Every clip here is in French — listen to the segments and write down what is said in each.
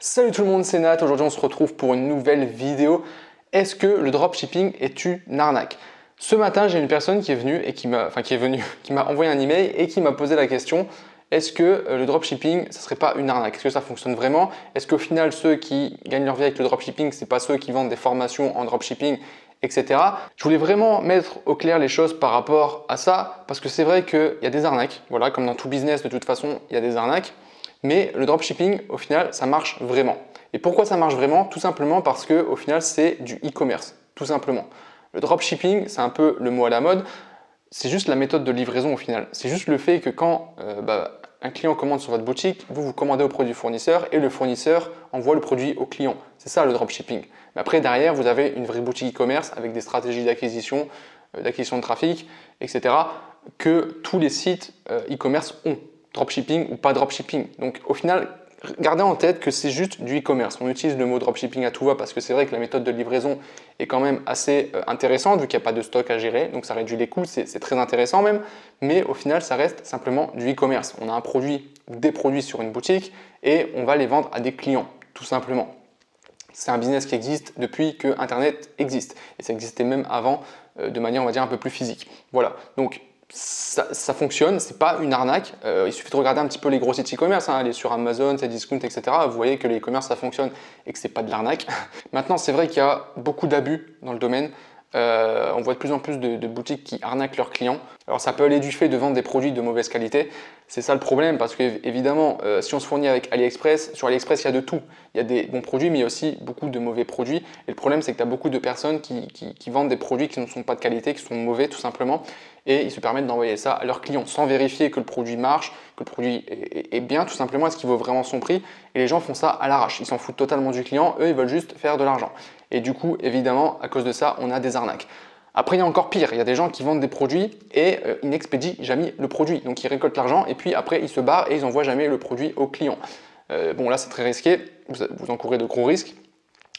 Salut tout le monde, c'est Nat. Aujourd'hui, on se retrouve pour une nouvelle vidéo. Est-ce que le dropshipping est une arnaque? Ce matin, j'ai une personne qui est venue et qui m'a envoyé un email et qui m'a posé la question, est-ce que le dropshipping, ce serait pas une arnaque? Est-ce que ça fonctionne vraiment? Est-ce qu'au final, ceux qui gagnent leur vie avec le dropshipping, c'est pas ceux qui vendent des formations en dropshipping, etc. Je voulais vraiment mettre au clair les choses par rapport à ça, parce que c'est vrai qu'il y a des arnaques. Voilà, comme dans tout business, de toute façon, il y a des arnaques. Mais le dropshipping, au final, ça marche vraiment. Et pourquoi ça marche vraiment? Tout simplement parce que au final, c'est du e-commerce, tout simplement. Le dropshipping, c'est un peu le mot à la mode. C'est juste la méthode de livraison au final. C'est juste le fait que quand un client commande sur votre boutique, vous commandez au produit fournisseur et le fournisseur envoie le produit au client. C'est ça le dropshipping. Mais après, derrière, vous avez une vraie boutique e-commerce avec des stratégies d'acquisition de trafic, etc. que tous les sites e-commerce ont. Dropshipping ou pas dropshipping. Donc au final, gardez en tête que c'est juste du e-commerce. On utilise le mot dropshipping à tout va parce que c'est vrai que la méthode de livraison est quand même assez intéressante vu qu'il n'y a pas de stock à gérer. Donc ça réduit les coûts, c'est très intéressant même. Mais au final, ça reste simplement du e-commerce. On a un produit ou des produits sur une boutique et on va les vendre à des clients, tout simplement. C'est un business qui existe depuis que Internet existe. Et ça existait même avant de manière, on va dire, un peu plus physique. Voilà. Donc ça fonctionne, c'est pas une arnaque. Il suffit de regarder un petit peu les gros sites e-commerce, aller sur Amazon, Cdiscount, etc. Vous voyez que les e-commerce ça fonctionne et que c'est pas de l'arnaque. Maintenant, c'est vrai qu'il y a beaucoup d'abus dans le domaine. On voit de plus en plus de boutiques qui arnaquent leurs clients. Alors ça peut aller du fait de vendre des produits de mauvaise qualité. C'est ça le problème parce que évidemment, si on se fournit avec AliExpress, sur AliExpress il y a de tout. Il y a des bons produits mais il y a aussi beaucoup de mauvais produits. Et le problème c'est que tu as beaucoup de personnes qui vendent des produits qui ne sont pas de qualité, qui sont mauvais tout simplement. Et ils se permettent d'envoyer ça à leurs clients sans vérifier que le produit marche, que le produit est bien tout simplement, est-ce qu'il vaut vraiment son prix. Et les gens font ça à l'arrache, ils s'en foutent totalement du client, eux ils veulent juste faire de l'argent. Et du coup, évidemment, à cause de ça, on a des arnaques. Après, il y a encore pire, il y a des gens qui vendent des produits et ils n'expédient jamais le produit. Donc ils récoltent l'argent et puis après ils se barrent et ils n'envoient jamais le produit au client. Bon là c'est très risqué, vous encourez de gros risques.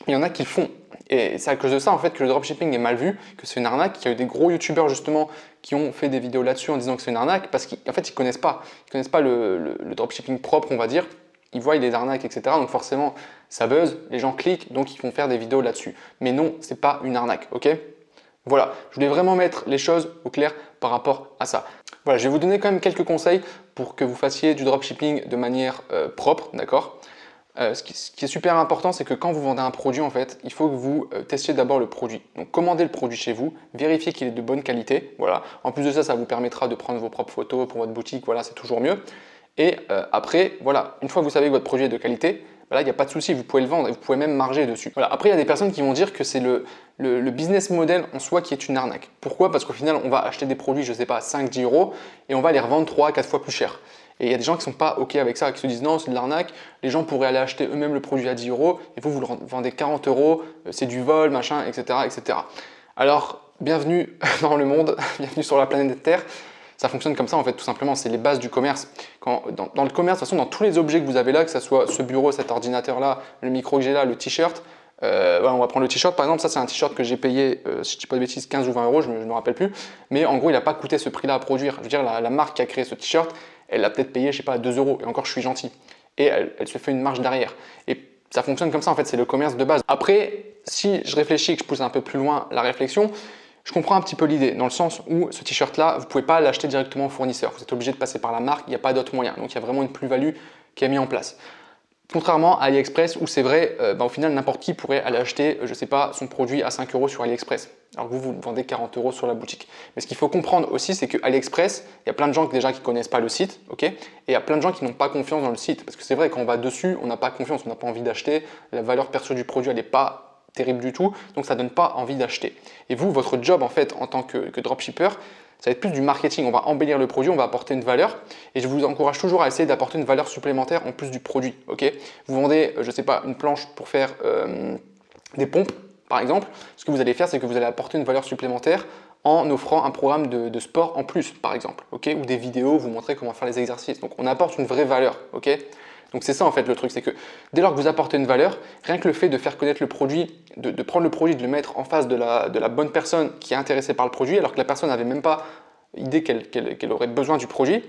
Il y en a qui le font. Et c'est à cause de ça en fait que le dropshipping est mal vu, que c'est une arnaque. Il y a eu des gros youtubeurs justement qui ont fait des vidéos là-dessus en disant que c'est une arnaque parce qu'en fait ils connaissent pas. Ils connaissent pas le dropshipping propre, on va dire. Ils voient les arnaques, etc. Donc forcément ça buzz, les gens cliquent, donc ils vont faire des vidéos là-dessus. Mais non, c'est pas une arnaque, ok? Voilà, je voulais vraiment mettre les choses au clair par rapport à ça. Voilà, je vais vous donner quand même quelques conseils pour que vous fassiez du dropshipping de manière propre, d'accord? Ce qui est super important, c'est que quand vous vendez un produit, en fait, il faut que vous testiez d'abord le produit. Donc, commandez le produit chez vous, vérifiez qu'il est de bonne qualité. Voilà. En plus de ça, ça vous permettra de prendre vos propres photos pour votre boutique. Voilà, c'est toujours mieux. Et après, voilà, une fois que vous savez que votre produit est de qualité, là, il n'y a pas de souci, vous pouvez le vendre et vous pouvez même marger dessus. Voilà. Après, il y a des personnes qui vont dire que c'est le business model en soi qui est une arnaque. Pourquoi? Parce qu'au final, on va acheter des produits, je ne sais pas, 5-10 euros et on va les revendre 3-4 fois plus cher. Et il y a des gens qui ne sont pas OK avec ça, qui se disent non, c'est de l'arnaque, les gens pourraient aller acheter eux-mêmes le produit à 10 euros et vous le vendez 40 euros, c'est du vol, machin, etc., etc. Alors, bienvenue dans le monde, bienvenue sur la planète Terre. Ça fonctionne comme ça en fait, tout simplement, c'est les bases du commerce. Dans le commerce, de toute façon, dans tous les objets que vous avez là, que ce soit ce bureau, cet ordinateur-là, le micro que j'ai là, le t-shirt, on va prendre le t-shirt par exemple, ça c'est un t-shirt que j'ai payé, si je ne dis pas de bêtises, 15 ou 20 euros, je ne me rappelle plus, mais en gros il n'a pas coûté ce prix-là à produire. Je veux dire, la marque qui a créé ce t-shirt, elle l'a peut-être payé, je sais pas, 2 euros, et encore je suis gentil. Et elle se fait une marge derrière. Et ça fonctionne comme ça en fait, c'est le commerce de base. Après, si je réfléchis et que je pousse un peu plus loin la réflexion, je comprends un petit peu l'idée, dans le sens où ce t-shirt-là, vous ne pouvez pas l'acheter directement au fournisseur. Vous êtes obligé de passer par la marque, il n'y a pas d'autre moyen. Donc il y a vraiment une plus-value qui est mise en place. Contrairement à AliExpress où c'est vrai, au final n'importe qui pourrait aller acheter, je ne sais pas, son produit à 5 euros sur AliExpress, alors que vous le vendez 40 euros sur la boutique. Mais ce qu'il faut comprendre aussi, c'est que AliExpress, il y a plein de gens déjà qui ne connaissent pas le site, ok, et il y a plein de gens qui n'ont pas confiance dans le site. Parce que c'est vrai, quand on va dessus, on n'a pas confiance, on n'a pas envie d'acheter, la valeur perçue du produit, elle n'est pas terrible du tout, donc ça ne donne pas envie d'acheter. Et vous, votre job en fait en tant que dropshipper, ça va être plus du marketing, on va embellir le produit, on va apporter une valeur et je vous encourage toujours à essayer d'apporter une valeur supplémentaire en plus du produit. Okay, vous vendez, je ne sais pas, une planche pour faire des pompes par exemple, ce que vous allez faire c'est que vous allez apporter une valeur supplémentaire en offrant un programme de sport en plus par exemple, okay, ou des vidéos, vous montrer comment faire les exercices. Donc on apporte une vraie valeur. Okay, donc c'est ça en fait le truc, c'est que dès lors que vous apportez une valeur, rien que le fait de faire connaître le produit, de prendre le produit, de le mettre en face de la bonne personne qui est intéressée par le produit, alors que la personne n'avait même pas idée qu'elle aurait besoin du produit,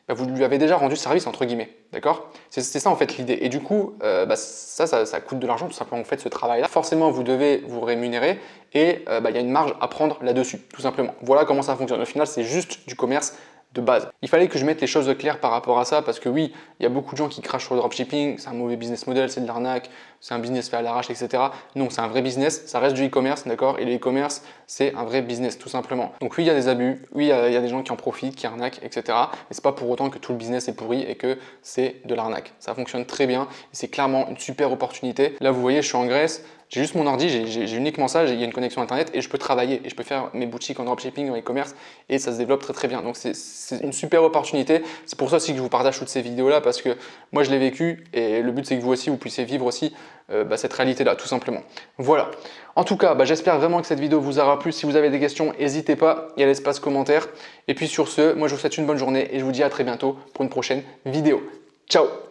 bah, vous lui avez déjà rendu service entre guillemets, d'accord? C'est ça en fait l'idée. Et du coup, bah, ça coûte de l'argent tout simplement, vous faites ce travail-là. Forcément, vous devez vous rémunérer et bah, il y a une marge à prendre là-dessus, tout simplement. Voilà comment ça fonctionne. Au final, c'est juste du commerce de base. Il fallait que je mette les choses claires par rapport à ça parce que oui, il y a beaucoup de gens qui crachent sur le dropshipping, c'est un mauvais business model, c'est de l'arnaque, c'est un business fait à l'arrache, etc. Non, c'est un vrai business, ça reste du e-commerce, d'accord? Et le e-commerce, c'est un vrai business tout simplement. Donc oui, il y a des abus, oui, il y a des gens qui en profitent, qui arnaquent, etc. Mais c'est pas pour autant que tout le business est pourri et que c'est de l'arnaque. Ça fonctionne très bien et c'est clairement une super opportunité. Là, vous voyez, je suis en Grèce. J'ai juste mon ordi, j'ai uniquement ça, il y a une connexion internet et je peux travailler et je peux faire mes boutiques en dropshipping, en e-commerce et ça se développe très très bien. Donc c'est une super opportunité. C'est pour ça aussi que je vous partage toutes ces vidéos là parce que moi je l'ai vécu et le but c'est que vous aussi vous puissiez vivre aussi bah, cette réalité là tout simplement. Voilà. En tout cas, bah, j'espère vraiment que cette vidéo vous aura plu. Si vous avez des questions, n'hésitez pas, il y a l'espace commentaire. Et puis sur ce, moi je vous souhaite une bonne journée et je vous dis à très bientôt pour une prochaine vidéo. Ciao!